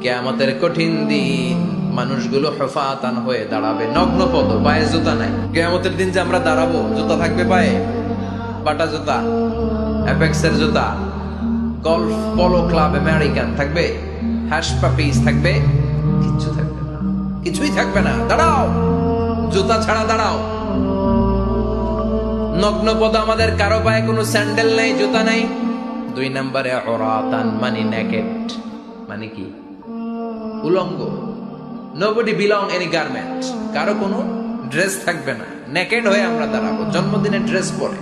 কিয়ামতের কঠিন দিন মানুষগুলো হুফাতান হয়ে দাঁড়াবে, নগ্ন পদ, পায়ে জুতা নাই। কিয়ামতের দিন যে আমরা দাঁড়াবো, জুতা থাকবে পায়ে? বাটা জুতা, অ্যাপেক্সের জুতা, গলফ পোলো ক্লাব আমেরিকান থাকবে? হ্যাশ পাপিস থাকবে? কিচ্ছু থাকবে না, কিছুই থাকবে না। দাঁড়াও, জুতা ছাড়া দাঁড়াও। নগ্ন পদ, আমাদের কারো পায়ে কোনো স্যান্ডেল নেই, জুতা নেই। 2 নম্বরে উরাতান, মানে নেকেড, মানে কি? উলঙ্গ। নোবডি বিলং এনি গার্মেন্ট, কারো কোনো ড্রেস থাকবে না, নেকেড হয়ে আমরা দাঁড়াবো, জন্মদিনের ড্রেস পরে।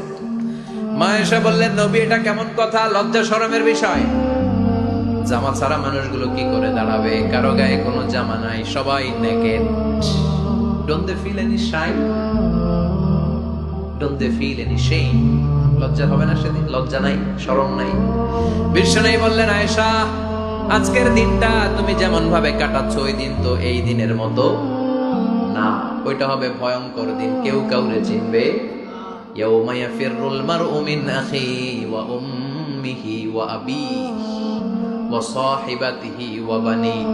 মা এসে বললেন, নবী এটা কেমন কথা, লজ্জা শরমের বিষয়। জামা ছাড়া মানুষগুলো কি করে দাঁড়াবে? কারো গায়ে কোনো জামা নাই, সবাই naked. Don't they feel any shame? Don't they feel any shame? লজ্জা হবে না সেদিন? লজ্জা নাই, শরম নাই। বিশ্বনবী বললেন, আয়েশা, আজকের দিনটা তুমি যেমন ভাবে কাটাচ্ছ, ওই দিন তো এই দিনের মতো না, ওইটা হবে ভয়ঙ্কর দিন, কেউ কাউরে চিনবে। ইয়াউমা ইয়াফিরুল মারউ মিন আখিহি ওয়া উম্মিহি ওয়া আবিহি ওয়া সাহিবাতিহি ওয়া বানিহি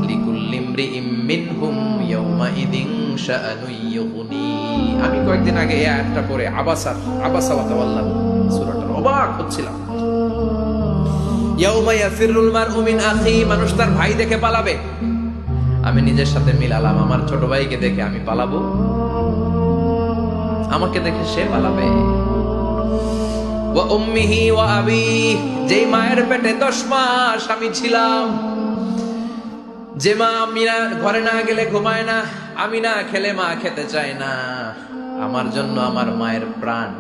লিকুল্লি ইমরিইম মিনহুম ইয়াউমাইদিন শাআনুন ইউগনি। আমি কয়েকদিন আগে এই আয়াতটা পড়ে আবাসা ওয়া তাওয়াল্লা সূরাটার অবাক হচ্ছিলাম। ইয়াউমা ইয়াফিরুল মারউ মিন আখি, মানুষ তার ভাই দেখে পালাবে। আমি নিজের সাথে মিলালাম, আমার ছোট ভাইকে দেখে আমি পালাবো? আমাকে দেখে সে পালাবে। ওয়া উম্মিহি ওয়া আবিহি, যেই মায়ের পেটে 10 মাস আমি ছিলাম, যে মা আমি না ঘরে না গেলে ঘুমায় না, আমি না খেলে মা খেতে চায় না, আমার জন্য আমার মায়ের প্রাণ,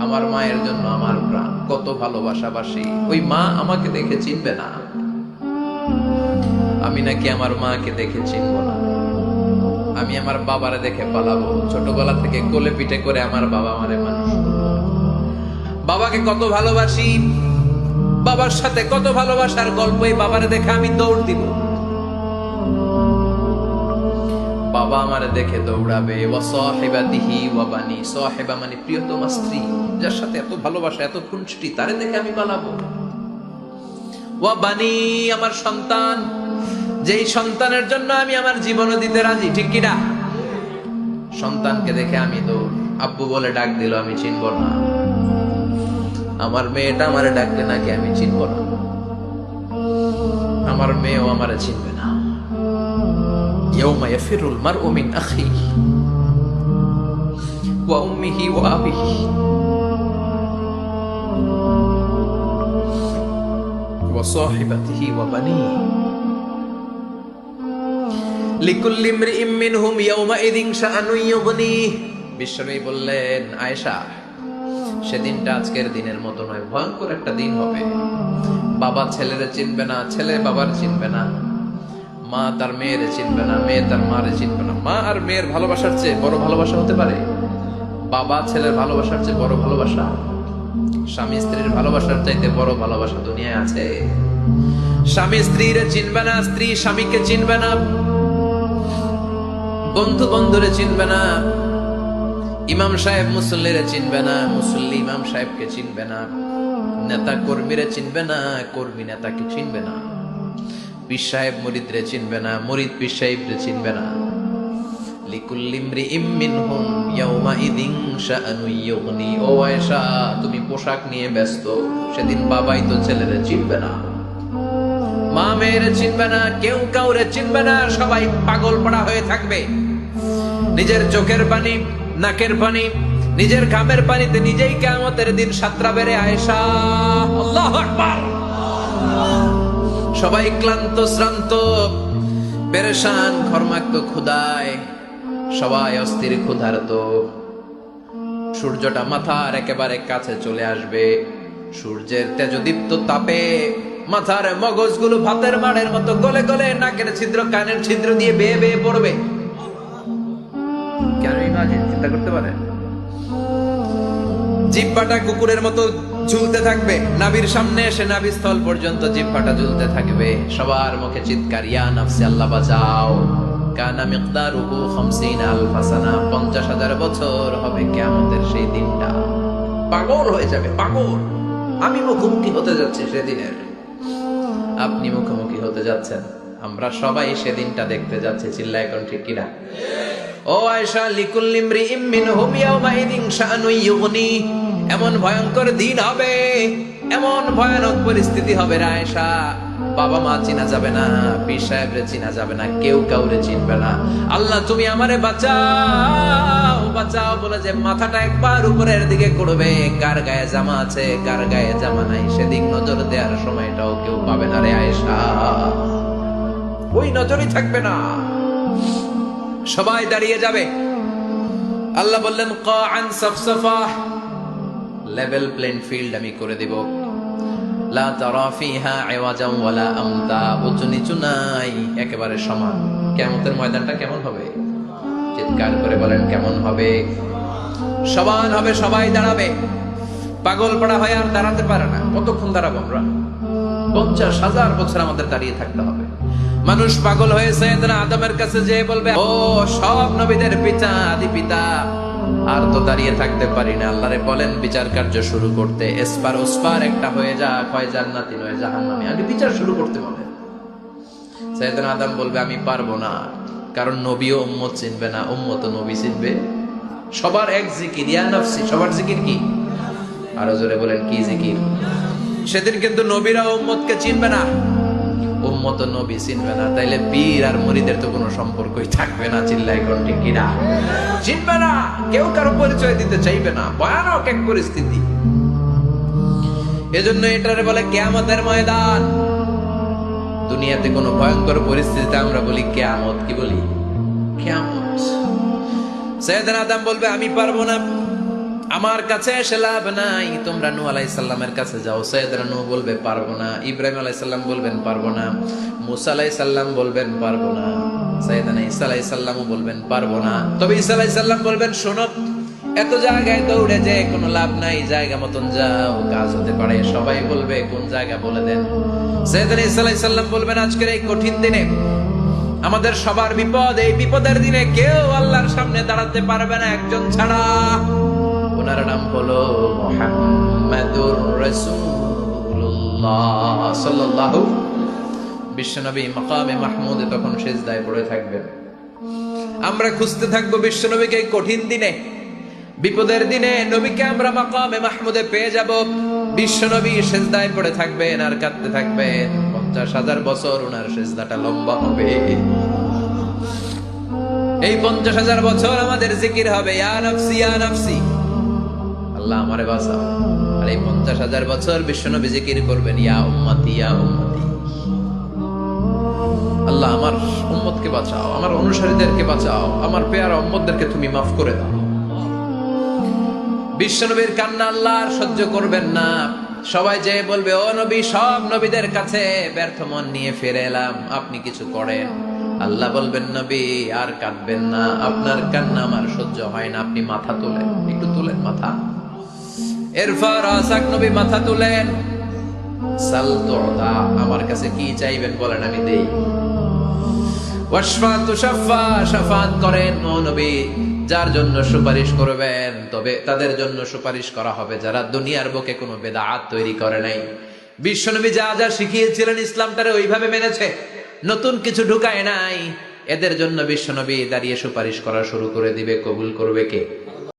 আমার মায়ের জন্য আমার প্রাণ, কত ভালোবাসাবাসী। ওই মা আমাকে দেখে চিনবে না, আমি নাকি আমার মাকে দেখে চিনবো না। আমি আমার বাবারে দেখে পালাবো। ছোটবেলা থেকে কোলে পিঠে করে আমার বাবা আমারে মানুষ করলো। বাবাকে কত ভালোবাসি, বাবার সাথে কত ভালোবাসার গল্প, এই বাবারে দেখে আমি দৌড় দিব। বাবা আমারে দেখে দৌড়াবে। ওয়া সাহিবাতিহি ওয়া বানি, সাহিবা মানে প্রিয়তমা স্ত্রী, যার সাথে এত ভালোবাসা, এত খুনসুটি, তারে দেখে আমি পালাবো। ওয়া বানি, আমার সন্তান, যেই সন্তানের জন্য আমি আমার জীবনও দিতে রাজি, ঠিক কিনা? সন্তানকে দেখে আমি দৌড়। আব্বু বলে ডাক দিল, আমি চিনব না। আমার মেয়েটা আমারে ডাকলে নাকি আমি চিনব না, আমার মেয়েও আমারে চিনবে না। ইয়াউমা ইয়াফিরুল মারউ মিন আখিহি ওয়া উম্মিহি ওয়া আবিহি ওয়া সাহিবাতিহি ওয়া বানিহি লিকুল্লি ইমরিইম মিনহুম ইয়াউমাইদিন শাআনুন ইউগনিহি। বিশ্বনবী বললেন, আয়েশা, সেদিনটা আজকের দিনের মতো নয়, ভয়ঙ্কর একটা দিন হবে। বাবা ছেলেরে চিনবে না, ছেলে বাবার চিনবে না, মা তার মেয়েরে চিনবে না, মেয়ে তার মারে চিনবে না। মা আর মেয়ের ভালোবাসার চেয়ে বড় ভালোবাসা হতে পারে? বাবা ছেলের ভালোবাসার চেয়ে বড় ভালোবাসা? স্বামী স্ত্রীর ভালোবাসার চাইতে বড় ভালোবাসা দুনিয়ায় আছে? স্বামী স্ত্রীরে চিনবে না, স্ত্রী স্বামীকে চিনবে না, বন্ধু বন্ধুরে চিনবে না, ইমাম সাহেব মুসল্লিরে চিনবে না, মুসল্লি ইমাম সাহেবকে চিনবে না, নেতা কর্মীরে চিনবে না, কর্মী নেতাকে চিনবে না, পীর সাহেব মুরিদরে চিনবে না, মুরিদ পীর সাহেবরে চিনবে না। লিকুল্লি ইমরিইম মিনহুম ইয়াউমাইদিন শাআনুন ইউগনি। ও আয়েশা, তুমি পোশাক নিয়ে ব্যস্ত, সেদিন বাবাই তো ছেলেরে চিনবে না, মা মেয়েরে চিনবে না, কেউ কাউরে চিনবে না, সবাই পাগল পাড়া হয়ে থাকবে। নিজের চোখের পানি, নাকের পানি, নিজের ঘামের পানিতে নিজেই কিয়ামতের দিন সাতরা বেড়ে। আয়েশা, আল্লাহু আকবার। সবাই ক্লান্ত শ্রান্ত, পেরেশান, ঘর্মাক্ত ক্ষুধায়, সবাই অস্থির ক্ষুধার্ত। সূর্যটা মাথার একেবারে কাছে চলে আসবে, সূর্যের তেজদীপ্ত তাপে মাথার মগজগুলো ভাতের মাড়ের মতো গলে গলে নাকের ছিদ্র, কানের ছিদ্র দিয়ে বেয়ে বেয়ে পড়বে। কেন ইমাজিন, চিন্তা করতে পারে? জিহ্বাটা কুকুরের মতো ঝুলতে থাকবে, নাভির সামনে এসে নাভিস্থল পর্যন্ত জিহ্বাটা ঝুলতে থাকবে। সবার মুখে চিৎকার, ইয়া নাফসি, আল্লাহ বাঁচাও। কানা মিকদারুহু 50,000 সানা, 50,000 বছর হবে কিয়ামতের সেই দিনটা। পাগল হয়ে যাবে, পাগল। আমি মুখোমুখি হতে যাচ্ছি সেদিনের, আপনি মুখোমুখি হতে করতে যাচ্ছেন। আমরা সবাই সেদিনটা দেখতে যাচ্ছি, চিল্লায় এখন ঠিক কিনা? ও আয়েশা, লিকুল্লি ইমরিইম মিনহুম ইয়াওমাইযিন শাআনুন ইউগনি, এমন ভয়ঙ্কর দিন হবে, এমন ভয়ানক পরিস্থিতি হবে রে আয়েশা, বাবা মা চিনা যাবে না, পীর সাহেবরে চিনা যাবে না, কেউ কাউরে চিনবে না। আল্লাহ তুমি আমারে বাঁচাও বাঁচাও বলে যে মাথাটা একবার উপরের দিকে করবে, কার গায়ে জামা আছে কার গায়ে জামা নাই সেদিক নজর দেওয়ার সময়টাও কেউ পাবে না রে আয়েশা, ওই নজরই থাকবে না, সবাই দাঁড়িয়ে যাবে। আল্লাহ বললেন কাআন সাফসাফা, লেভেল প্লেন ফিল্ড আমি করে দিব, লা তারা ফিহা ইওয়াজান ওয়ালা আমতা, উঁচু নিচু নাই, একেবারে সমান। কিয়ামতের ময়দানটা কেমন হবে? চিৎকার করে বলেন কেমন হবে? সমান হবে, সবাই দাঁড়াবে। পাগল পাড়া হয়ে আর দাঁড়াতে পারে না। কতক্ষণ দাঁড়াবো আমরা? 50,000 বছর আমাদের দাঁড়িয়ে থাকতে হবে। মানুষ পাগল হয়ে সাইয়েদনা আদমের কাছে যেয়ে বলবে, ও সব নবীদের পিতা, আদি পিতা, আর তো দাঁড়িয়ে থাকতে পারি না, আল্লাহরে বলেন বিচার কার্য শুরু করতে, এসপার ওসপার একটা হয়ে যা, হয় জান্নাতি নয় জাহান্নামী, আগে বিচার শুরু করতে বলে। সাইয়েদনা আদম বলবে আমি পারবো না, কারণ নবীও উম্মত চিনবে না, উম্মত নবী চিনবে। সবার এক জিকির, ইয়া নাফসি, সবার জিকির কি? আরো জোরে বলেন কি জিকির? সেদিন কিন্তু নবীরা উম্মতকে চিনবে না, উম্মত নবী চিনবে না, তাইলে পীর আর মুরিদের তো কোনো সম্পর্কই থাকবে না, চিল্লায় কোন ঠিক কিনা? চিনবে না, কেউ কারো পরিচয় দিতে চাইবে না, ভয়ানক এক পরিস্থিতি। এজন্য এটারে বলে কিয়ামতের ময়দান। দুনিয়াতে কোনো ভয়ঙ্কর পরিস্থিতিতে আমরা বলি কিয়ামত, কি বলি? কিয়ামত। সাইয়েদনা আদম বলবে আমি পারবো না, আমার কাছে এসে লাভ নাই, তোমরা নূহ আলাইহিস সালামের কাছে যাও। সাইয়েদনা নূহ বলবে পারবো না, ইব্রাহিম আলাইহিস সালাম বলবেন পারবো না, মুসা আলাইহিস সালাম বলবেন পারবো না, সাইয়েদনা ঈসা আলাইহিস সালামও বলবেন পারবো না। তবে ঈসা আলাইহিস সালাম বলবেন শোনো, এত জায়গায় দৌড়ে যে কোনো লাভ নাই, জায়গা মতন যাও, কাজ হতে পারে। সবাই বলবে কোন জায়গা বলে দেন। সাইয়েদনা ঈসা আলাইহিস সালাম বলবেন আজকের এই কঠিন দিনে আমাদের সবার বিপদ, এই বিপদের দিনে কেউ আল্লাহর সামনে দাঁড়াতে পারবে না একজন ছাড়া, ওনার নাম হলো মুহাম্মাদুর রাসূলুল্লাহ সাল্লাল্লাহু। বিশ্বনবী মাকামে মাহমুদে তখন সিজদায় পড়ে থাকবেন। আমরা খুঁজতে থাকবো বিশ্বনবীকে এই কঠিন দিনে, বিপদের দিনে নবীকে আমরা মাকামে মাহমুদে পেয়ে যাব। বিশ্বনবী সিজদায় পড়ে থাকবেন আর কাঁদতে থাকবেন। 50,000 বছর ওনার সিজদাটা লম্বা হবে। এই 50,000 বছর আমাদের জিকির হবে ইয়া নাফসি ইয়া নাফসি, আল্লাহ আমারে বাঁচাও। আর এই 50,000 বছর বিশ্বনবী জিকির করবেন ইয়া উম্মতি ইয়া উম্মতি, আল্লাহ আমার উম্মতকে বাঁচাও, আমার অনুসারীদেরকে বাঁচাও, আমার পেয়ারা উম্মতদেরকে তুমি মাফ করে দাও। বিশ্বনবীর কান্না আল্লাহ আর সহ্য করবেন না। সবাই যে বলবে ও নবী, সব নবীদের কাছে ব্যর্থ মন নিয়ে ফিরে এলাম, আপনি কিছু করেন। আল্লাহ বলবেন নবী আর কাঁদবেন না, আপনার কান্না আমার সহ্য হয় না, আপনি মাথা তোলেন, একটু তুলেন মাথা। এরপর আসাক নবী মাথা তুলেন, সাল তুদা, আমার কাছে কি চাইবেন বলেন আমি দেই। ওয়াশফা তুশাফা, শাফাত করেন ও নবী, যার জন্য সুপারিশ করবেন তবে তাদের জন্য সুপারিশ করা হবে যারা দুনিয়ার বুকে কোনো বেদাত তৈরি করে নাই। বিশ্বনবী যা যা শিখিয়েছিলেন ইসলামটারে ওইভাবে মেনেছে, নতুন কিছু ঢুকায় নাই। এদের জন্য বিশ্বনবী দাঁড়িয়ে সুপারিশ করা শুরু করে দিবে। কবুল করবে কে?